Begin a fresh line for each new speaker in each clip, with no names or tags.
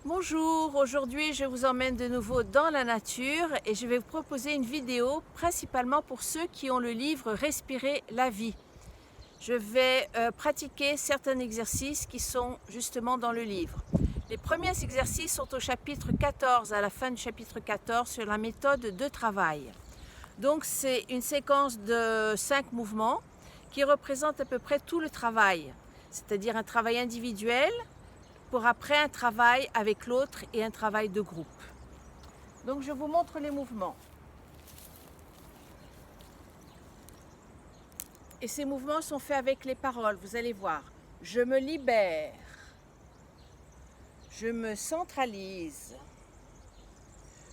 Bonjour, aujourd'hui je vous emmène de nouveau dans la nature et je vais vous proposer une vidéo principalement pour ceux qui ont le livre Respirer la vie. Je vais pratiquer certains exercices qui sont justement dans le livre. Les premiers exercices sont au chapitre 14, à la fin du chapitre 14, sur la méthode de travail. Donc c'est une séquence de 5 mouvements qui représente à peu près tout le travail, c'est-à-dire un travail individuel, pour après un travail avec l'autre et un travail de groupe. Donc je vous montre les mouvements. Et ces mouvements sont faits avec les paroles, vous allez voir. Je me libère, je me centralise,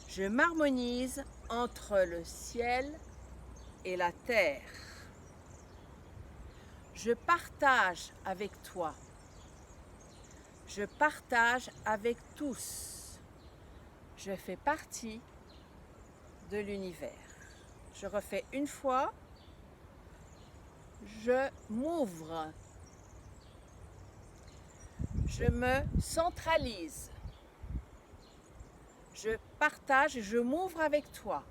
je m'harmonise entre le ciel et la terre. Je partage avec toi. Je partage avec tous. Je fais partie de l'univers. Je refais une fois. Je m'ouvre. Je me centralise. Je partage, je m'ouvre avec toi.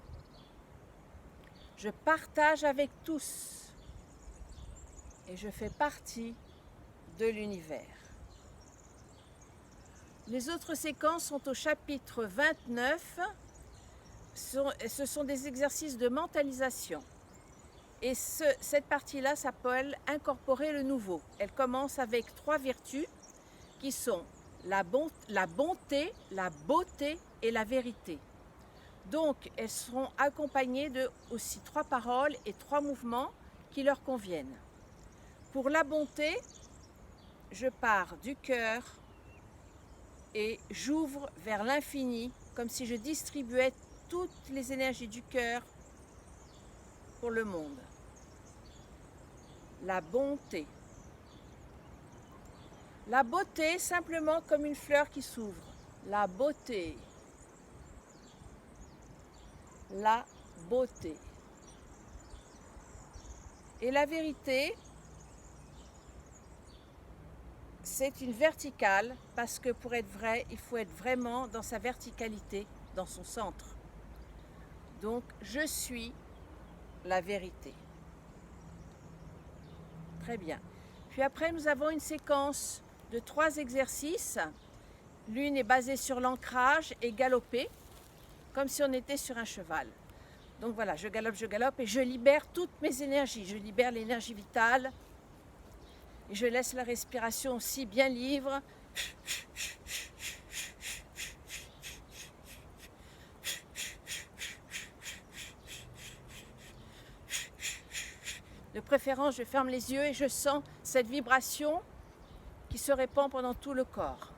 Je partage avec tous. Et je fais partie de l'univers. Les autres séquences sont au chapitre 29. Ce sont des exercices de mentalisation. Et cette partie-là s'appelle incorporer le nouveau. Elle commence avec 3 vertus qui sont la bonté, la beauté et la vérité. Donc, elles seront accompagnées de aussi 3 paroles et 3 mouvements qui leur conviennent. Pour la bonté, je pars du cœur et j'ouvre vers l'infini, comme si je distribuais toutes les énergies du cœur pour le monde. La bonté. La beauté, simplement comme une fleur qui s'ouvre. La beauté. La beauté. Et la vérité, c'est une verticale, parce que pour être vrai, il faut être vraiment dans sa verticalité, dans son centre. Donc, je suis la vérité. Très bien. Puis après, nous avons une séquence de 3 exercices. L'une est basée sur l'ancrage et galoper, comme si on était sur un cheval. Donc voilà, je galope et je libère toutes mes énergies. Je libère l'énergie vitale et je laisse la respiration aussi bien libre. De préférence, je ferme les yeux et je sens cette vibration qui se répand pendant tout le corps.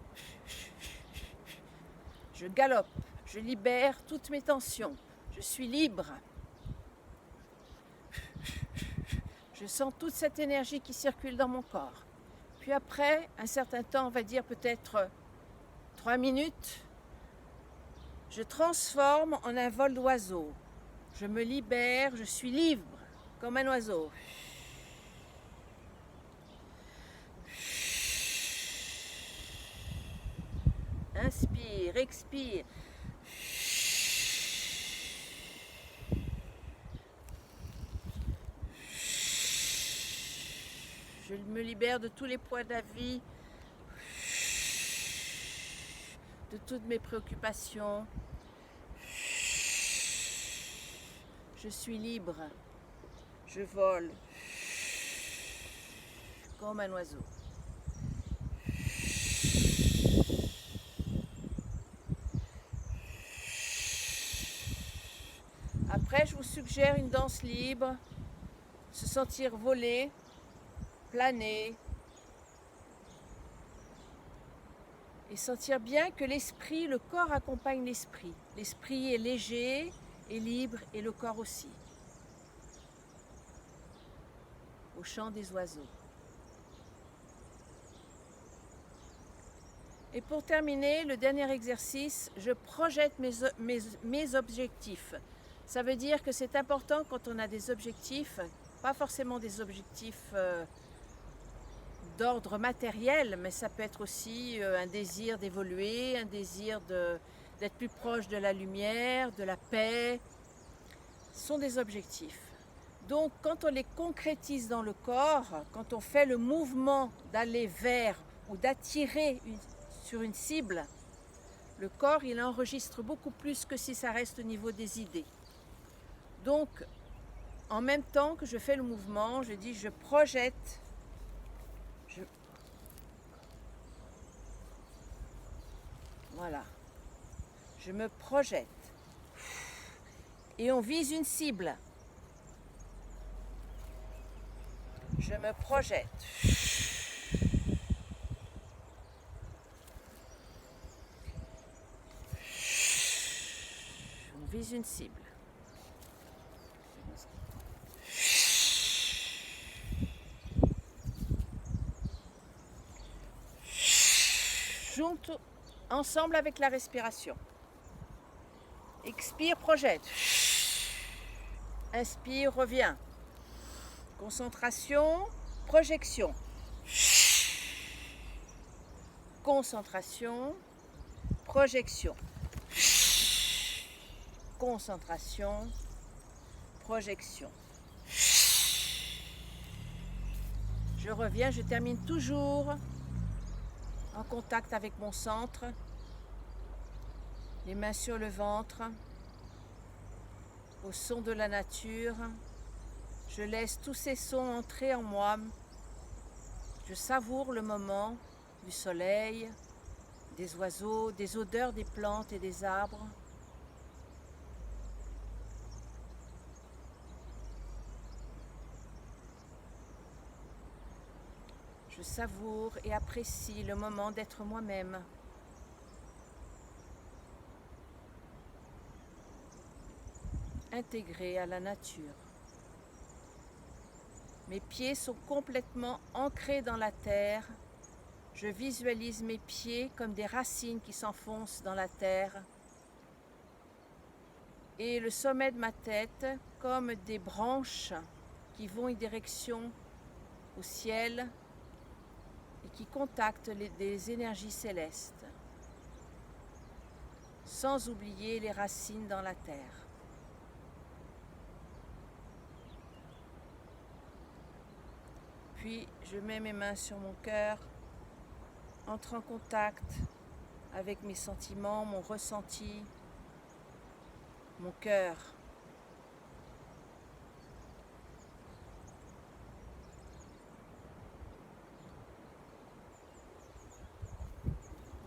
Je galope, je libère toutes mes tensions. Je suis libre. Je sens toute cette énergie qui circule dans mon corps. Puis après, un certain temps, on va dire peut-être 3 minutes, je transforme en un vol d'oiseau. Je me libère, je suis libre, comme un oiseau. Inspire, expire. Je me libère de tous les poids de la vie, de toutes mes préoccupations. Je suis libre. Je vole comme un oiseau. Après, je vous suggère une danse libre, se sentir voler, planer, et sentir bien que l'esprit, le corps accompagne l'esprit. L'esprit est léger et libre et le corps aussi. Au chant des oiseaux. Et pour terminer, le dernier exercice, je projette mes objectifs. Ça veut dire que c'est important quand on a des objectifs, pas forcément des objectifs d'ordre matériel, mais ça peut être aussi un désir d'évoluer, un désir d'être plus proche de la lumière, de la paix. Ce sont des objectifs. Donc quand on les concrétise dans le corps, quand on fait le mouvement d'aller vers ou d'attirer sur une cible, le corps il enregistre beaucoup plus que si ça reste au niveau des idées. Donc en même temps que je fais le mouvement, je dis je projette, voilà, je me projette et on vise une cible. Je me projette. On vise une cible. Junte ensemble avec la respiration. Expire, projette. Inspire, reviens. Concentration, projection. Concentration, projection. Concentration, projection. Je reviens, je termine toujours en contact avec mon centre, les mains sur le ventre, au son de la nature. Je laisse tous ces sons entrer en moi. Je savoure le moment du soleil, des oiseaux, des odeurs des plantes et des arbres. Je savoure et apprécie le moment d'être moi-même. Intégré à la nature. Mes pieds sont complètement ancrés dans la terre. Je visualise mes pieds comme des racines qui s'enfoncent dans la terre. Et le sommet de ma tête comme des branches qui vont en direction au ciel et qui contactent des énergies célestes. Sans oublier les racines dans la terre. Puis je mets mes mains sur mon cœur, entre en contact avec mes sentiments, mon ressenti, mon cœur.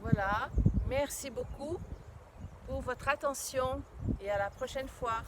Voilà, merci beaucoup pour votre attention et à la prochaine fois.